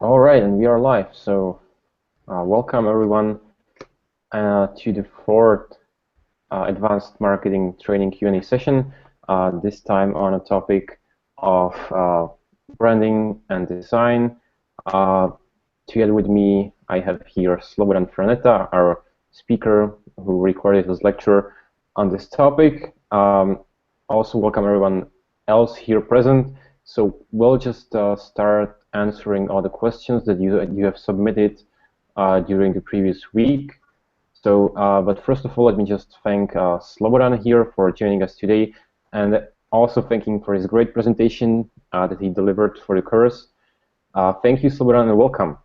All right, and we are live. So, welcome everyone to the fourth Advanced Marketing Training Q&A session. This time on a topic of branding and design. Together with me, I have here Slobodan Franeta, our speaker who recorded his lecture on this topic. Also, welcome everyone else here present. So we'll just start answering all the questions that you have submitted during the previous week. So, but first of all, let me just thank Slobodan here for joining us today, and also thanking for his great presentation that he delivered for the course. Thank you, Slobodan, and welcome.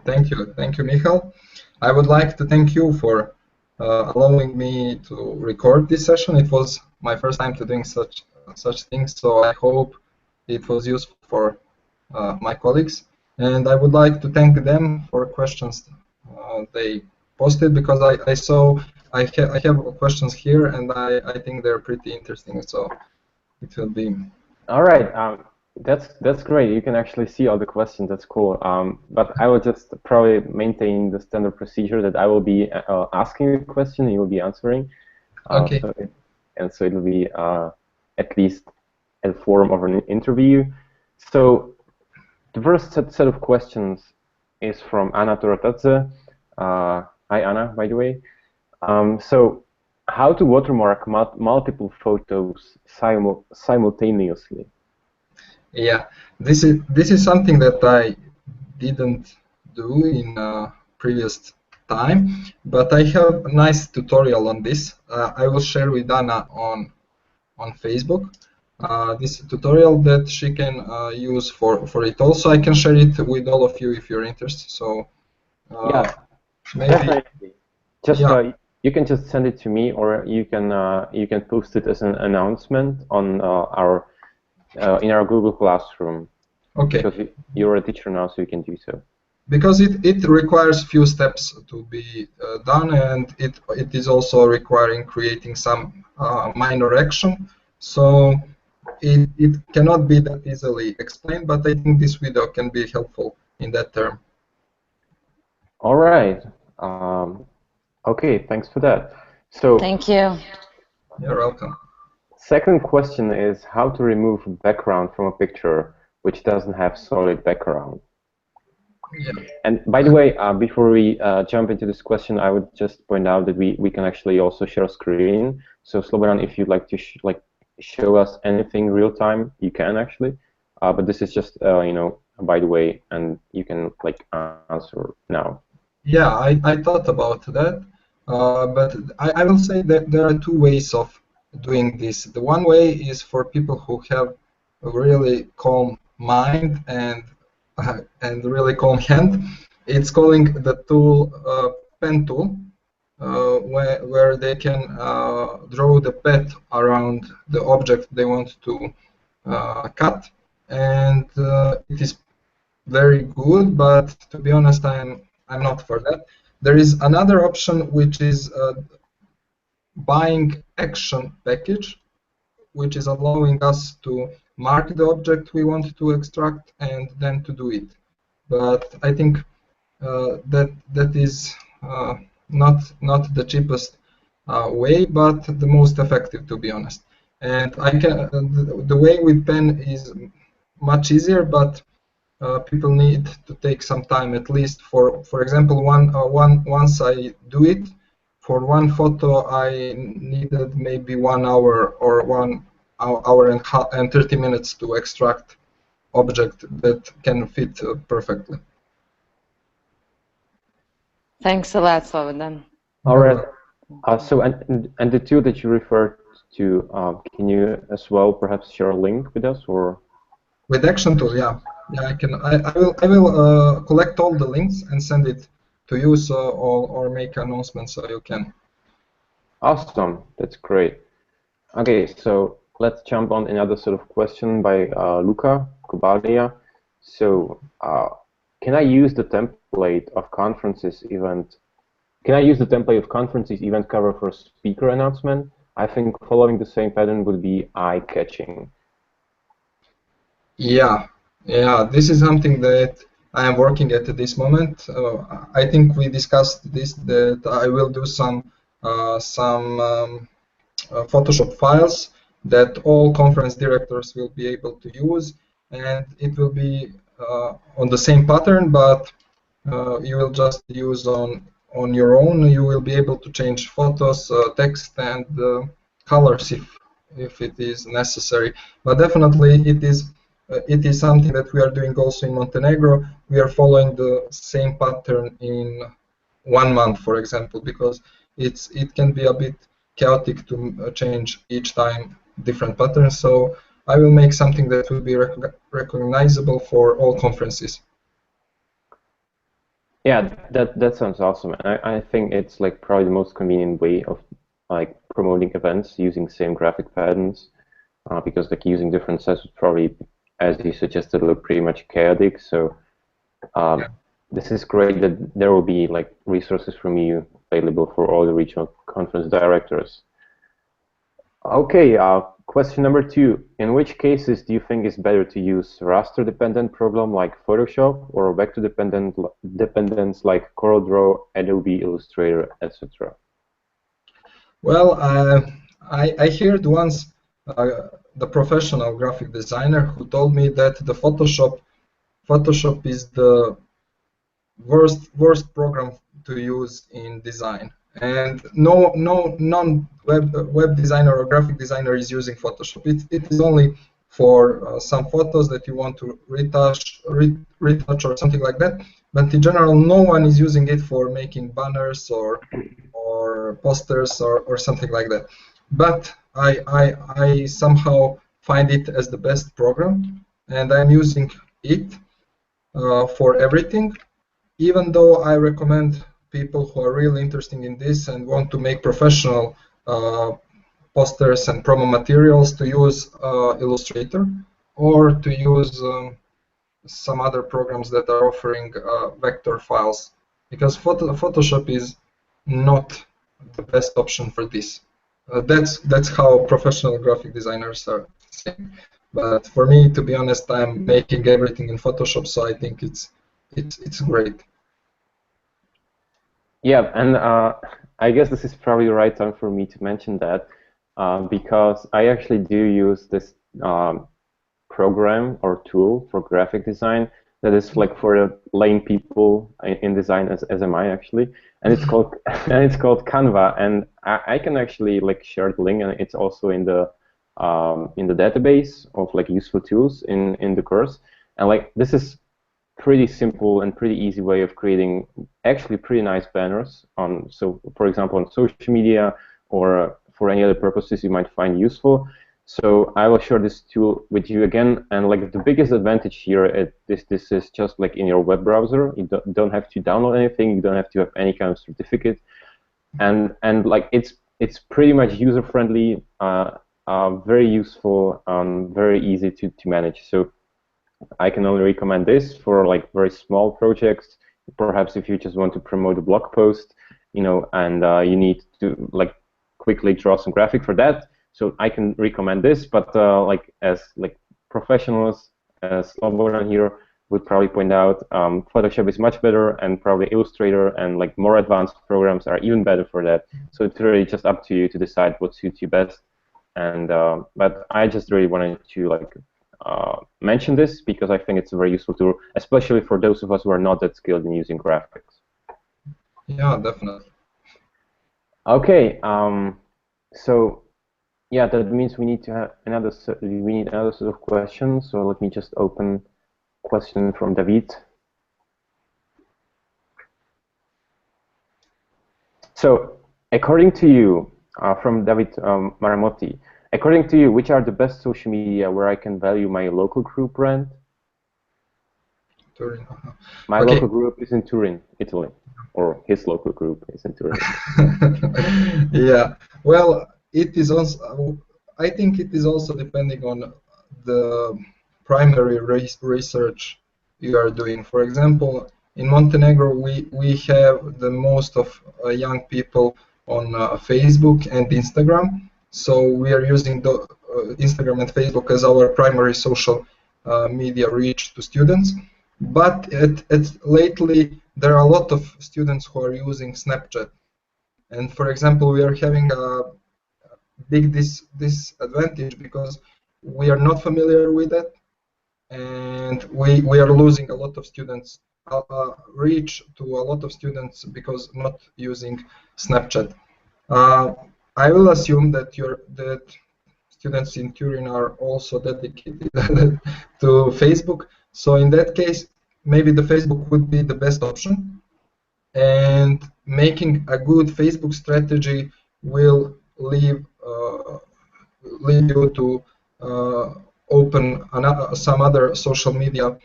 Thank you, Michal. I would like to thank you for allowing me to record this session. It was my first time to doing such things, so I hope it was useful for my colleagues. And I would like to thank them for questions they posted, because I saw I have questions here, and I think they're pretty interesting. So it will be. All right. That's great. You can actually see all the questions. That's cool. But I will just probably maintain the standard procedure that I will be asking the question and you will be answering. Okay. So it will be at least a form of an interview. So the first set of questions is from Anna Torotadze. Hi, Anna, by the way. So how to watermark multiple photos simultaneously? Yeah, this is something that I didn't do in previous time, but I have a nice tutorial on this. I will share with Anna on Facebook. This tutorial that she can use for it. Also, I can share it with all of you if you're interested. So Yeah, maybe definitely. Just yeah. you can just send it to me, or you can post it as an announcement on our in our Google Classroom. Okay. Because you're a teacher now, so you can do so. Because it requires few steps to be done, and it is also requiring creating some minor action. So it cannot be that easily explained, but I think this video can be helpful in that term. All right. Okay, thanks for that. So thank you. You're welcome. Second question is how to remove background from a picture which doesn't have solid background. Yeah. And by the way, before we jump into this question, I would just point out that we can actually also share screen. So Slobodan, if you'd like to show us anything real time, you can actually. But this is just by the way, and you can answer now. Yeah, I thought about that, but I will say that there are two ways of doing this. The one way is for people who have a really calm mind and really calm hand. It's calling the tool pen tool, where they can draw the path around the object they want to cut, and it is very good. But to be honest, I'm not for that. There is another option, which is buying action package, which is allowing us to mark the object we want to extract and then to do it. But I think that is not the cheapest way, but the most effective, to be honest. And the way with pen is much easier, but people need to take some time, at least for example, once I do it for one photo, I needed maybe 1 hour or 1 hour and 30 minutes to extract object that can fit perfectly. Thanks a lot, Slobodan. All right. So and the tool that you referred to, can you as well perhaps share a link with us, or? With Action Tool, yeah, I can. I will collect all the links and send it to you, so or make announcements so you can. Awesome, that's great. Okay, so let's jump on another sort of question by Luca Kubalia. So, can I use the template of conferences event? Can I use the template of conferences event cover for speaker announcement? I think following the same pattern would be eye-catching. Yeah, Yeah, this is something that I am working at this moment. I think we discussed this, that I will do some Photoshop files that all conference directors will be able to use, and it will be on the same pattern, but you will just use on your own. You will be able to change photos, text, and colors if it is necessary. But definitely it is something that we are doing also in Montenegro. We are following the same pattern in 1 month, for example, because it can be a bit chaotic to change each time different patterns. So I will make something that will be recognizable for all conferences. Yeah, that sounds awesome. I think it's like probably the most convenient way of like promoting events using same graphic patterns, because like using different sets would probably, as you suggested, look pretty much chaotic. So this is great that there will be like resources from you available for all the regional conference directors. Okay, question number 2. In which cases do you think it's better to use raster-dependent program like Photoshop or vector-dependent dependence like CorelDRAW, Adobe Illustrator, etc.? Well, I heard once the professional graphic designer who told me that the Photoshop is the worst program to use in design, and non web designer or graphic designer is using Photoshop. It is only for some photos that you want to retouch or something like that. But in general, no one is using it for making banners or posters or something like that. But I somehow find it as the best program, and I'm using it for everything. Even though I recommend people who are really interested in this and want to make professional posters and promo materials to use Illustrator or to use some other programs that are offering vector files, because Photoshop is not the best option for this. That's how professional graphic designers are saying. But for me, to be honest, I'm making everything in Photoshop, so I think it's great. Yeah, and I guess this is probably the right time for me to mention that, because I actually do use this program or tool for graphic design that is like for the lame people in design, as am I actually, and it's called Canva, and I can actually like share the link, and it's also in the database of like useful tools in the course, and like this is pretty simple and pretty easy way of creating actually pretty nice banners on, so for example on social media or for any other purposes you might find useful. So I will share this tool with you again, and like the biggest advantage here, this is just like in your web browser. You don't have to download anything. You don't have to have any kind of certificate, and like it's pretty much user friendly, very useful, very easy to manage. So I can only recommend this for like very small projects. Perhaps if you just want to promote a blog post, you know, and you need to like quickly draw some graphic for that. So I can recommend this, but like as like professionals, as Slobodan here would probably point out, Photoshop is much better, and probably Illustrator and like more advanced programs are even better for that. So it's really just up to you to decide what suits you best. And but I just really wanted to like mention this because I think it's a very useful tool, especially for those of us who are not that skilled in using graphics. Yeah, definitely. Okay, so yeah, that means we need to have another set of questions. So let me just open question from David. So according to you, from David Maramotti, according to you, which are the best social media where I can value my local group brand? Turin. My local group is in Turin, Italy, or his local group is in Turin. Yeah, well, it is also. I think it is also depending on the primary research you are doing. For example, in Montenegro, we have the most of young people on Facebook and Instagram. So we are using the Instagram and Facebook as our primary social media reach to students. But lately, there are a lot of students who are using Snapchat. And for example, we are having a big disadvantage because we are not familiar with it, and we are losing a lot of students, reach to a lot of students because not using Snapchat. I will assume that students in Turin are also dedicated to Facebook. So in that case, maybe the Facebook would be the best option. And making a good Facebook strategy will leave you to open some other social media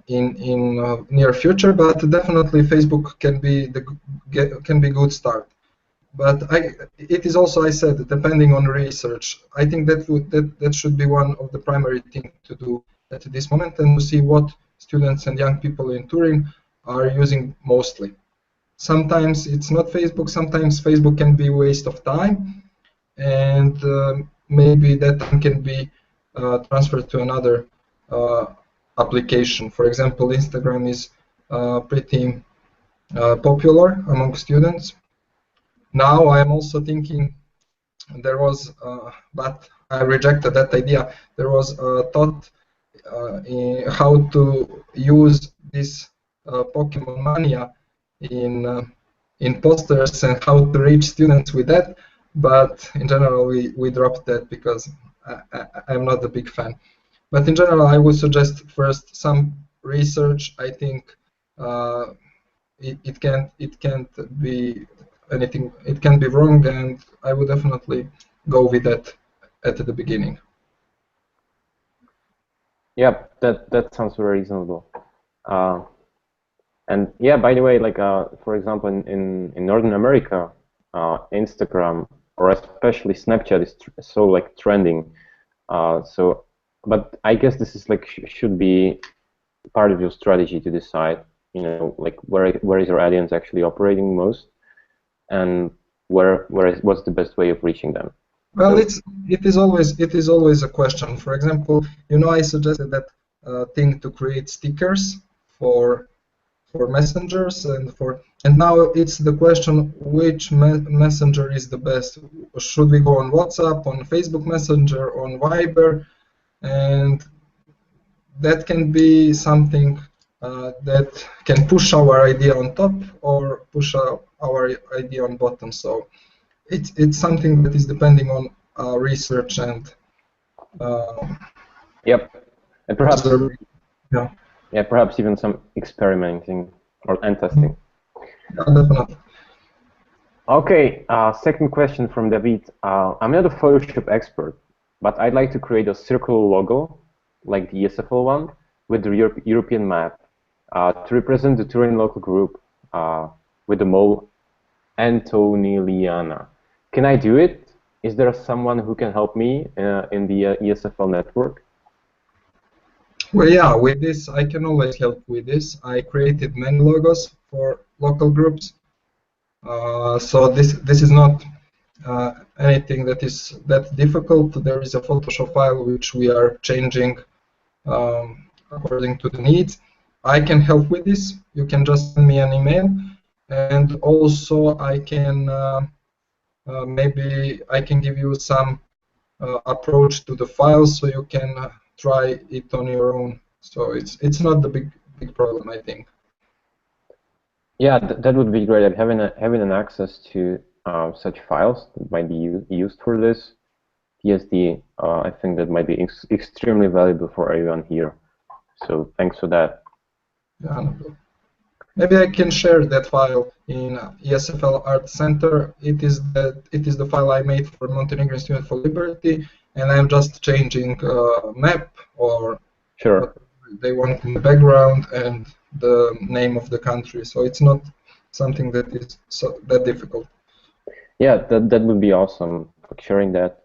in near future. But definitely Facebook can be good start. But it is also, I said, depending on research. I think that should be one of the primary things to do at this moment, and to see what students and young people in Turin are using mostly. Sometimes it's not Facebook. Sometimes Facebook can be a waste of time, and maybe that time can be transferred to another application. For example, Instagram is pretty popular among students. Now I am also thinking there was, but I rejected that idea. There was a thought in how to use this Pokemon Mania in posters and how to reach students with that. But in general, we dropped that because I'm not a big fan. But in general, I would suggest first some research. I think it can't be anything. It can be wrong, and I would definitely go with that at the beginning. Yeah, that sounds very reasonable. And yeah, by the way, like for example, in Northern America, Instagram or especially Snapchat is so like trending. So, but I guess this is like should be part of your strategy to decide, you know, like where is your audience actually operating most, and what's the best way of reaching them. Well, it is always a question. For example, you know, I suggested that thing to create stickers for messengers and now it's the question which messenger is the best. Should we go on WhatsApp, on Facebook Messenger, on Viber? And that can be something that can push our idea on top or push our idea on bottom. So it's something that is depending on research and yep, and perhaps yeah, perhaps even some experimenting and testing. Yeah, definitely. Okay, second question from David. I'm not a Photoshop expert, but I'd like to create a circular logo, like the ESFL one, with the European map, to represent the Turin local group with the mole Antoniliana. Can I do it? Is there someone who can help me in the ESFL network? Well, yeah, with this, I can always help with this. I created many logos for local groups. So this is not anything that is that difficult. There is a Photoshop file which we are changing according to the needs. I can help with this. You can just send me an email, and also I can maybe I can give you some approach to the file so you can try it on your own. So it's not the big problem, I think. Yeah, that would be great. Having an access to such files that might be used for this PSD, I think that might be extremely valuable for everyone here. So thanks for that. Yeah, maybe I can share that file in ESFL Art Center. It is the file I made for Montenegrin Student for Liberty, and I'm just changing map or sure. They want in the background and the name of the country, so it's not something that is that difficult. Yeah, that would be awesome. Sharing that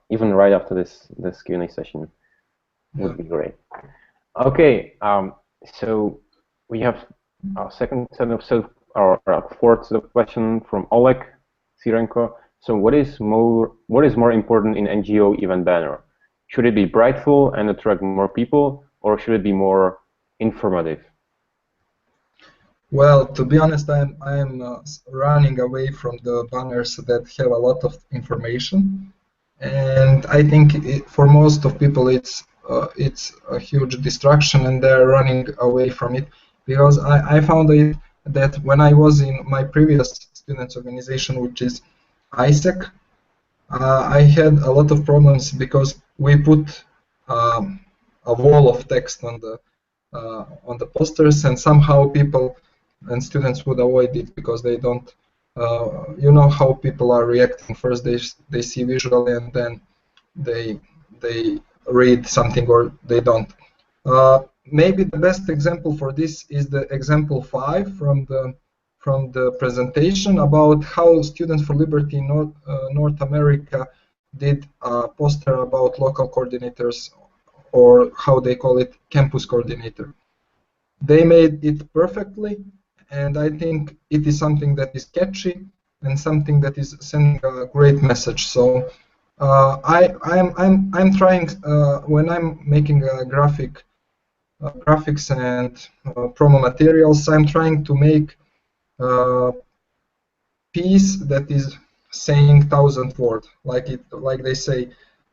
even right after this Q&A session would be great. Okay, so we have our second set of fourth set of question from Oleg Sirenko. So what is more important in NGO event banner? Should it be brightful and attract more people, or should it be more informative? Well, to be honest, I'm running away from the banners that have a lot of information, and I think for most of people it's a huge distraction, and they're running away from it because I found it that when I was in my previous students organization, which is ISEC, I had a lot of problems because we put a wall of text on the posters, and somehow people and students would avoid it because they don't. You know how people are reacting. First, they see visually, and then they read something or they don't. Maybe the best example for this is the example 5 from the presentation about how Students for Liberty in North America did a poster about local coordinators, or how they call it, campus coordinator. They made it perfectly, and I think it is something that is catchy and something that is sending a great message. So I'm trying when I'm making graphics and promo materials, I'm trying to make piece that is saying 1,000 words, like they say,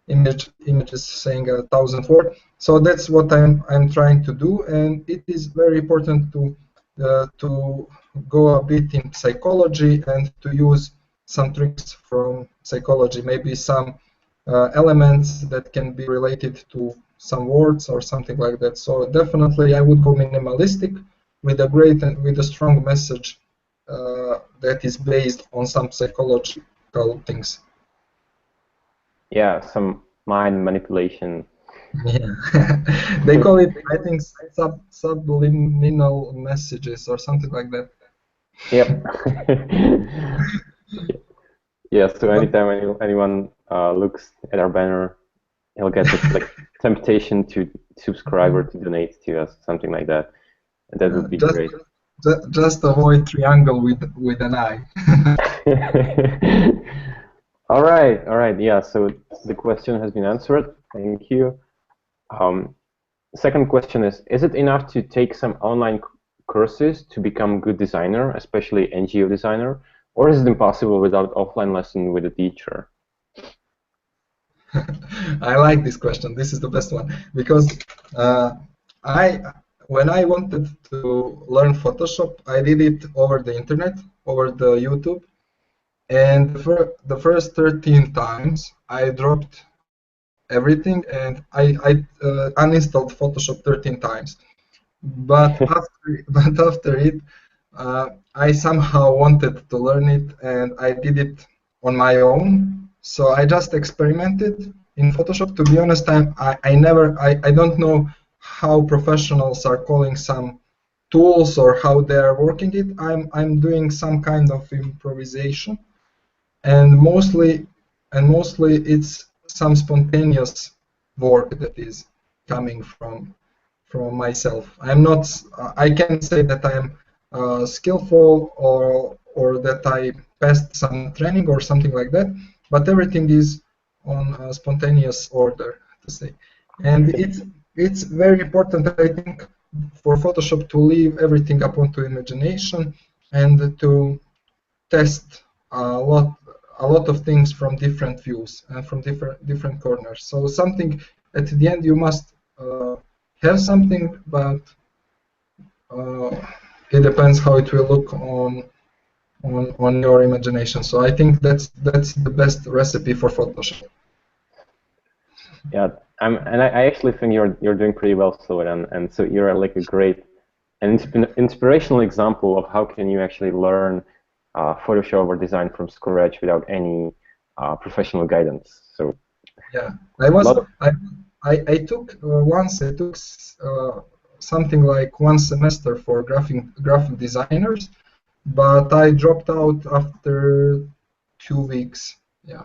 images saying 1,000 words. So that's what I'm trying to do, and it is very important to go a bit in psychology and to use some tricks from psychology, maybe some elements that can be related to some words or something like that. So definitely I would go minimalistic with a strong message that is based on some psychological things. Yeah, some mind manipulation. Yeah, they call it, I think, subliminal messages or something like that. Yep. Yeah, so anytime anyone looks at our banner, he'll get this like temptation to subscribe or to donate to us, something like that. And that would be great. Just avoid triangle with an eye. All right, yeah, so the question has been answered. Thank you. Second question is it enough to take some online courses to become good designer, especially NGO designer, or is it impossible without offline lesson with a teacher? I like this question. This is the best one because when I wanted to learn Photoshop, I did it over the internet, over the YouTube, and for the first 13 times I dropped everything and I uninstalled Photoshop 13 times. But after it, I somehow wanted to learn it, and I did it on my own. So I just experimented in Photoshop. To be honest, I don't know how professionals are calling some tools or how they are working it. I'm doing some kind of improvisation, and mostly it's some spontaneous work that is coming from myself. I can't say that I'm skillful or that I passed some training or something like that, but everything is on a spontaneous order, to say. And it's very important, I think, for Photoshop to leave everything up onto imagination and to test a lot of things from different views and from different corners. So something at the end you must have something, but it depends how it will look on your imagination. So I think that's the best recipe for Photoshop. Yeah, and I actually think you're doing pretty well, Slobodan, and so you're like a great and inspirational example of how can you actually learn Photoshop or design from scratch without any professional guidance. So yeah, I took something like 1 semester for graphic designers, but I dropped out after 2 weeks. Yeah,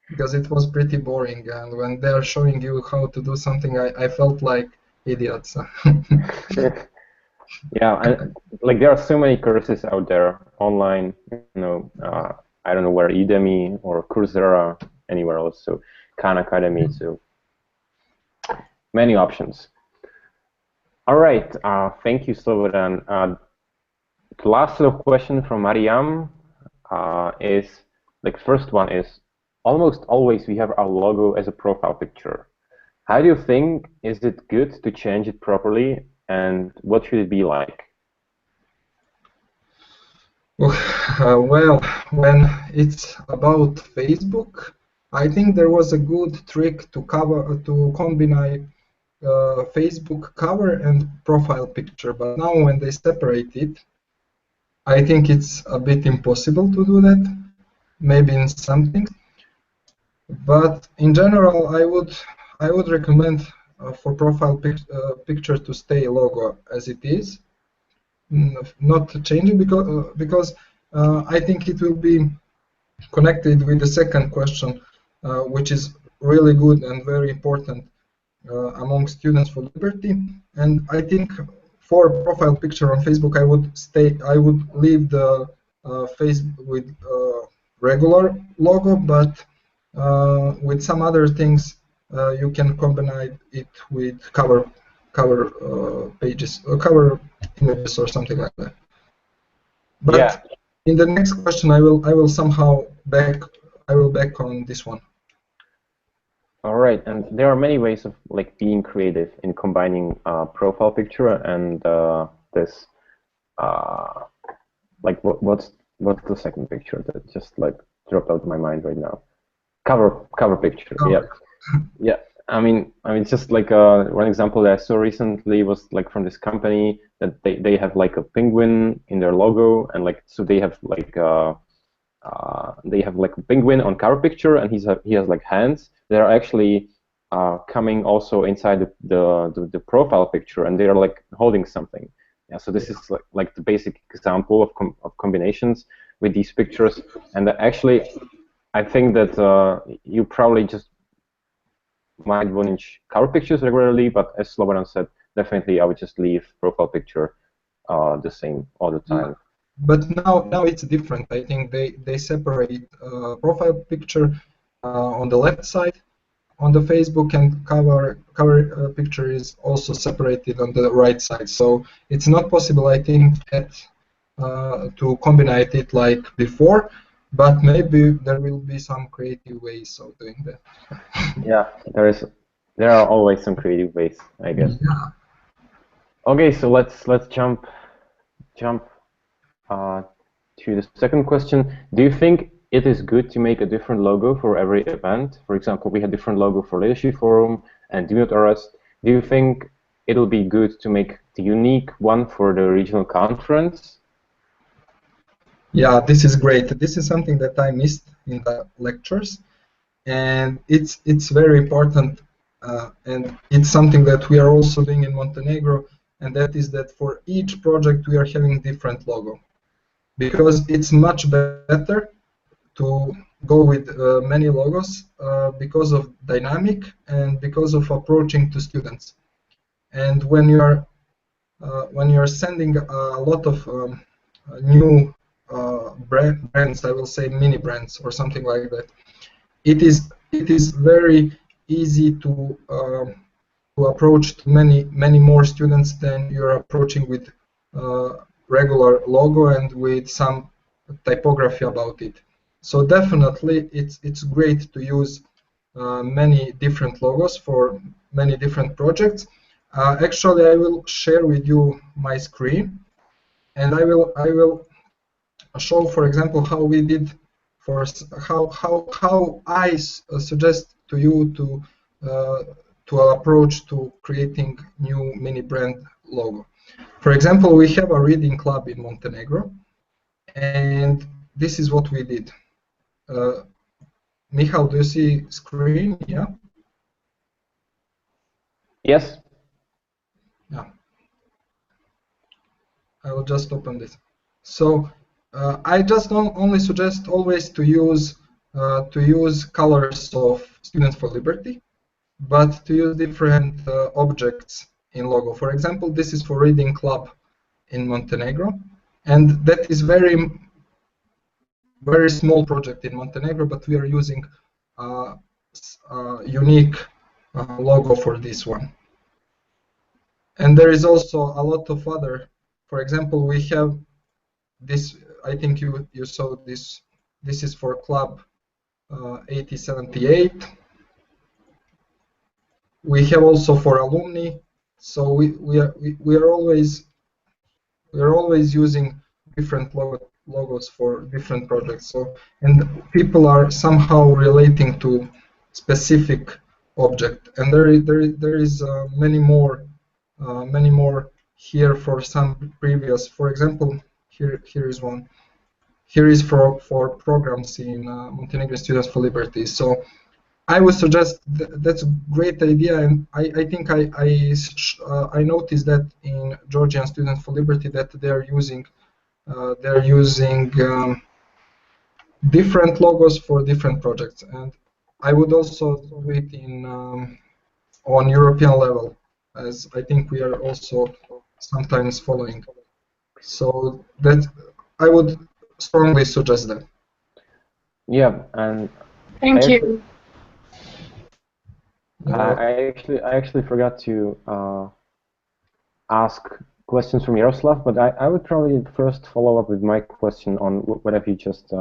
because it was pretty boring, and when they are showing you how to do something, I felt like idiots. yeah, and like there are so many courses out there online. I don't know where, Udemy or Coursera, anywhere else. So Khan Academy. So many options. All right, thank you, Slobodan. The last little question from Mariam is, like, first one is, almost always we have our logo as a profile picture. How do you think, is it good to change it properly, and what should it be like? Well, when it's about Facebook, I think there was a good trick to combine Facebook cover and profile picture, but now when they separate it, I think it's a bit impossible to do that, maybe in some things. But in general, I would recommend for profile picture to stay logo as it is, not changing, because I think it will be connected with the second question, which is really good and very important among Students for Liberty. And I think for profile picture on Facebook, I would leave the face with regular logo, but with some other things you can combine it with cover pages or cover images or something like that. But yeah. In the next question, I will somehow back on this one. All right, and there are many ways of like being creative in combining profile picture and this like what's the second picture that just like dropped out of my mind right now? Cover picture. Yeah, yeah. I mean, just like one example that I saw recently was like from this company that they have like a penguin in their logo, and like so they have like a penguin on cover picture, and he has like hands that are actually coming also inside the profile picture, and they are like holding something. Yeah, so this is like the basic example of combinations with these pictures, and actually I think that you probably just might want to change cover pictures regularly, but as Slobodan said, definitely I would just leave profile picture the same all the time. Yeah. But now it's different. I think they separate profile picture on the left side on the Facebook, and cover picture is also separated on the right side. So it's not possible, I think, to combine it like before. But maybe there will be some creative ways of doing that. Yeah, there are always some creative ways, I guess. Yeah. Okay, so let's jump to the second question. Do you think it is good to make a different logo for every event? For example, we had different logo for Leadership Forum and Do Not Arrest. Do you think it'll be good to make the unique one for the regional conference? Yeah, this is great. This is something that I missed in the lectures, and it's very important, and it's something that we are also doing in Montenegro, and that is that for each project we are having different logo, because it's much better to go with many logos because of dynamic and because of approaching to students. And when you are sending a lot of new brands, I will say mini brands or something like that, it is very easy to approach to many more students than you're approaching with regular logo and with some typography about it. So definitely it's great to use many different logos for many different projects. Actually, I will share with you my screen, and I will show, for example, how we did for how I suggest to you to approach to creating new mini brand logo. For example, we have a reading club in Montenegro, and this is what we did. Michal, do you see screen? Yeah. Yes. Yeah. I will just open this. So I just only suggest always to use colors of Students for Liberty, but to use different objects in logo. For example, this is for Reading Club in Montenegro, and that is very small project in Montenegro, but we are using unique logo for this one. And there is also a lot of other. For example, we have this. I think you saw this. This is for Club 8078. We have also for alumni. So we are always using different logos for different projects. So, and people are somehow relating to specific object, and there is many more here for some previous. For example, here is one. Here is for programs in Montenegrin Students for Liberty. So I would suggest that's a great idea, and I think I noticed that in Georgian Students for Liberty that they're using different logos for different projects, and I would also do it in on European level, as I think we are also sometimes following. So that I would strongly suggest that. Yeah, and Thank you. I actually forgot to ask questions from Yaroslav, but I would probably first follow up with my question on what have you just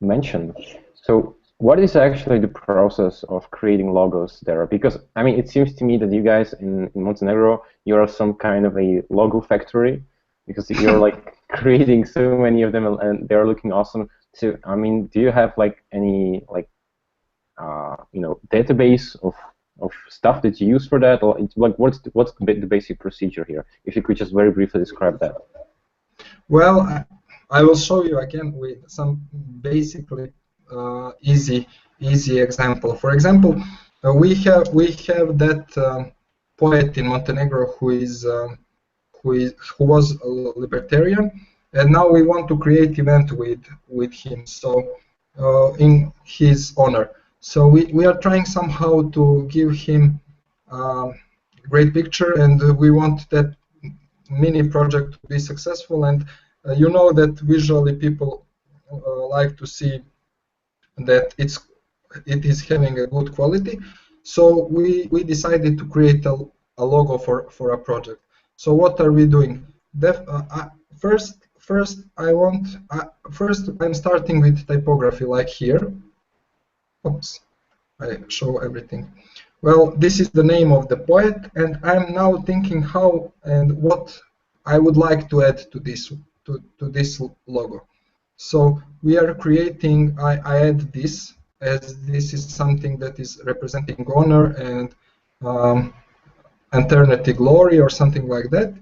mentioned. So what is actually the process of creating logos there? Because I mean, it seems to me that you guys in Montenegro, you are some kind of a logo factory, because you're like creating so many of them and they're looking awesome. So I mean, do you have like any like you know, database of stuff that you use for that, or like what's the basic procedure here? If you could just very briefly describe that. Well, I will show you again with some basically easy example. For example, we have that poet in Montenegro who was a libertarian, and now we want to create event with him. So in his honor. So we are trying somehow to give him a great picture, and we want that mini project to be successful. And you know that visually people like to see that it is having a good quality. So we decided to create a logo for a project. So what are we doing? First I'm starting with typography, like here. Oops, I show everything. Well, this is the name of the poet, and I'm now thinking how and what I would like to add to this logo. So we are creating. I add this, as this is something that is representing honor and eternity glory or something like that,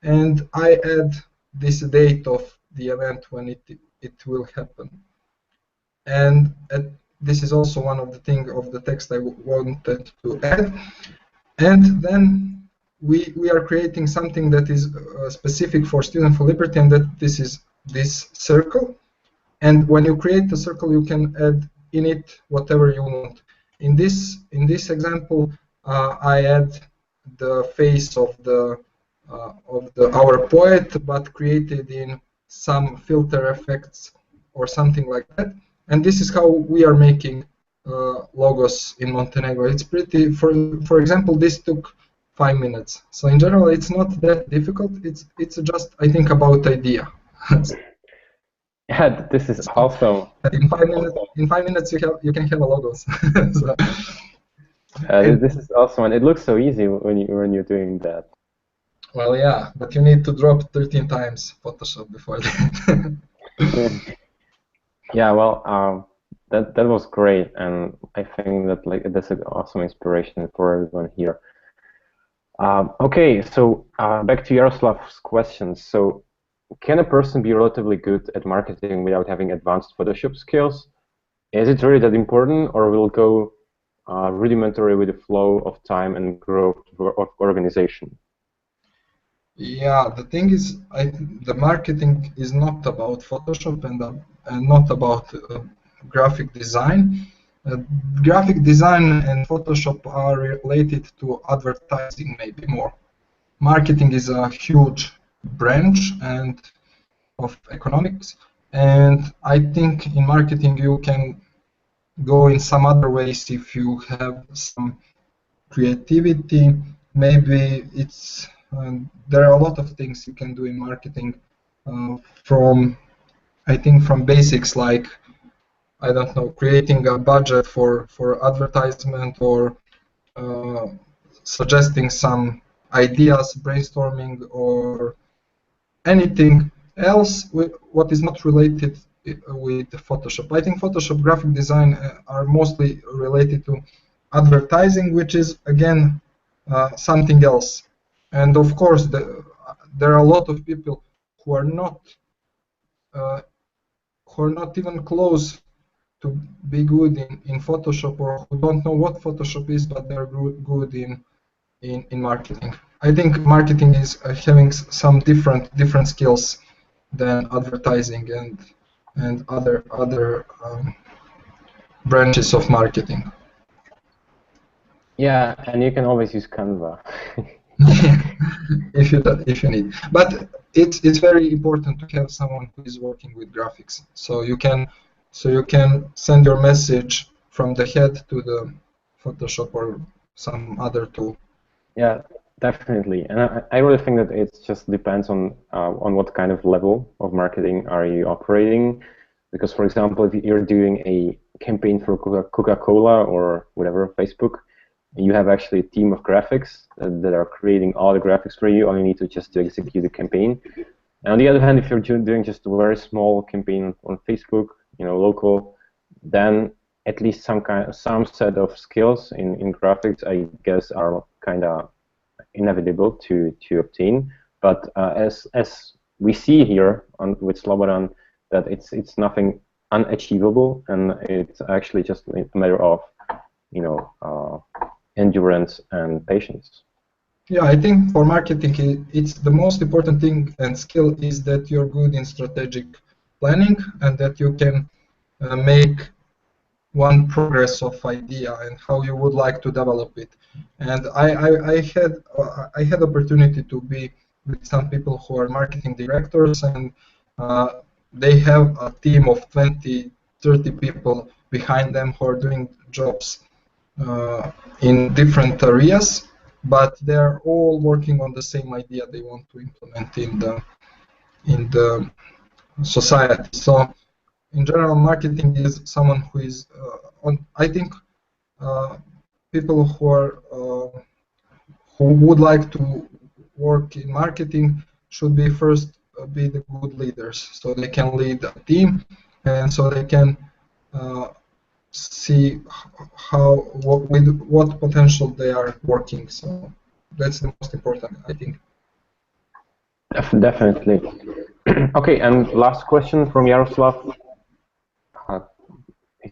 and I add this date of the event when it will happen. And this is also one of the things of the text I wanted to add. And then we are creating something that is specific for Student for Liberty, and that this is this circle. And when you create a circle, you can add in it whatever you want. In this example, I add the face of our poet, but created in some filter effects or something like that. And this is how we are making logos in Montenegro. It's pretty. For example, this took 5 minutes. So in general, it's not that difficult. It's just, I think, about idea. Yeah, this is awesome. In 5 minutes, you can have a logos. So, this is awesome, and it looks so easy when you're doing that. Well, yeah, but you need to drop 13 times Photoshop before that. Yeah, well, that was great, and I think that like that's an awesome inspiration for everyone here. Okay, so back to Yaroslav's questions. So, can a person be relatively good at marketing without having advanced Photoshop skills? Is it really that important, or will it go rudimentary with the flow of time and growth of organization? Yeah, the thing is, the marketing is not about Photoshop and not about graphic design. Graphic design and Photoshop are related to advertising, maybe more. Marketing is a huge branch of economics, and I think in marketing you can go in some other ways if you have some creativity, maybe it's there are a lot of things you can do in marketing, from I think from basics like, I don't know, creating a budget for advertisement, or suggesting some ideas, brainstorming, or anything else what is not related with Photoshop. I think Photoshop graphic design are mostly related to advertising, which is again something else. And of course, there are a lot of people who are not even close to be good in Photoshop, or who don't know what Photoshop is, but they're good in marketing. I think marketing is having some different skills than advertising and other branches of marketing. Yeah, and you can always use Canva. if you need. But it's very important to have someone who is working with graphics, so you can send your message from the head to the Photoshop or some other tool. Yeah, definitely. And I really think that it just depends on what kind of level of marketing are you operating. Because, for example, if you're doing a campaign for Coca-Cola or whatever, Facebook, you have actually a team of graphics that are creating all the graphics for you. All you need to just to execute the campaign. And on the other hand, if you're doing just a very small campaign on Facebook, local, then at least some set of skills in graphics, I guess, are kind of inevitable to obtain. But as we see here with Slobodan, that it's nothing unachievable, and it's actually just a matter of endurance and patience. Yeah, I think for marketing, it's the most important thing and skill is that you're good in strategic planning, and that you can make one progress of idea and how you would like to develop it. And I had opportunity to be with some people who are marketing directors, and they have a team of 20, 30 people behind them who are doing jobs in different areas, but they're all working on the same idea they want to implement in the society. So in general, marketing is someone who is I think people who would like to work in marketing should be first be the good leaders, so they can lead a team, and so they can see with what potential they are working. So that's the most important, I think. Definitely. Okay, and last question from Yaroslav.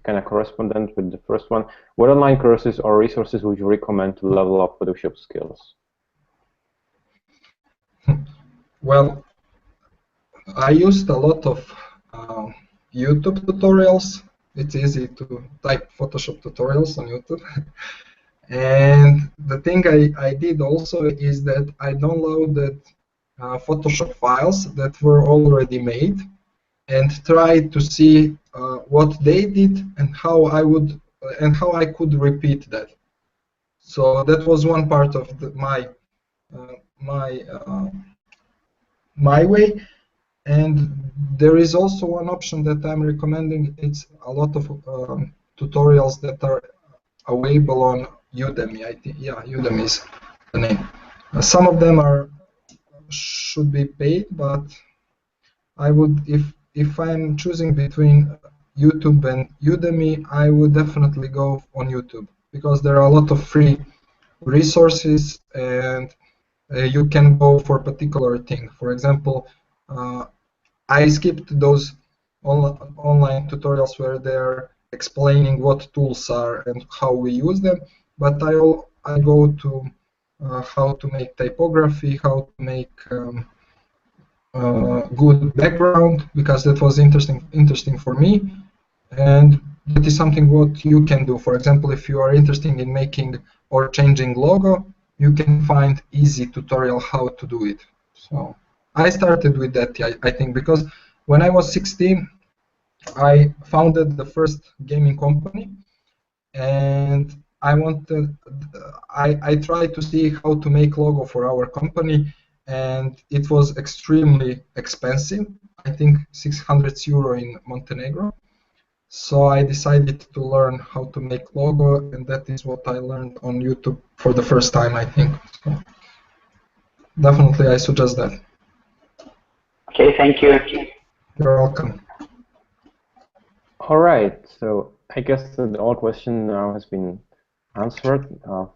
Kind of correspondent with the first one. What online courses or resources would you recommend to level up Photoshop skills? Well, I used a lot of YouTube tutorials. It's easy to type Photoshop tutorials on YouTube. And the thing I did also is that I downloaded Photoshop files that were already made, and tried to see what they did and how I could repeat that. So that was one part of my way. And there is also one option that I'm recommending. It's a lot of tutorials that are available on Udemy. I think, yeah, Udemy is the name. Some of them should be paid, but I would, if I'm choosing between YouTube and Udemy, I would definitely go on YouTube, because there are a lot of free resources, and you can go for a particular thing. For example, I skipped those online tutorials where they're explaining what tools are and how we use them, but I go to how to make typography, how to make good background, because that was interesting for me, and that is something what you can do. For example, if you are interested in making or changing logo, you can find easy tutorial how to do it. So I started with that, I think, because when I was 16, I founded the first gaming company, and I tried to see how to make logo for our company, and it was extremely expensive. I think 600 euro in Montenegro. So I decided to learn how to make logo, and that is what I learned on YouTube for the first time, I think. So definitely, I suggest that. Okay, thank you. You're welcome. All right, so I guess that all question now has been answered.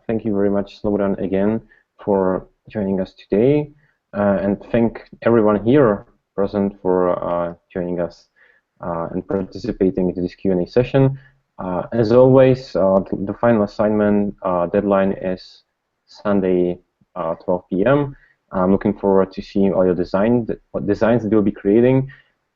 Thank you very much, Slobodan, again for joining us today, and thank everyone here present for joining us and participating in this Q&A session. As always, the final assignment deadline is Sunday, 12 p.m. I'm looking forward to seeing all your designs that you'll be creating,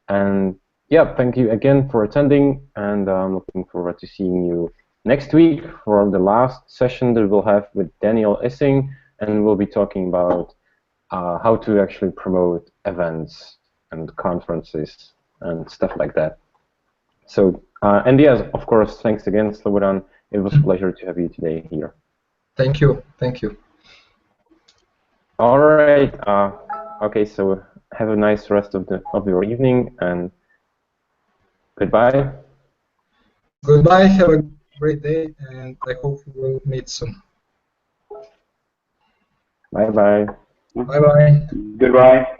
and yeah, thank you again for attending, and I'm looking forward to seeing you next week for the last session that we'll have with Daniel Essing, and we'll be talking about how to actually promote events and conferences and stuff like that. So, and yes, of course, thanks again, Slobodan. It was a pleasure to have you today here. Thank you. Thank you. All right. Okay, so have a nice rest of your evening, and goodbye. Goodbye. Have a great day, and I hope we'll meet soon. Bye-bye. Bye-bye. Goodbye.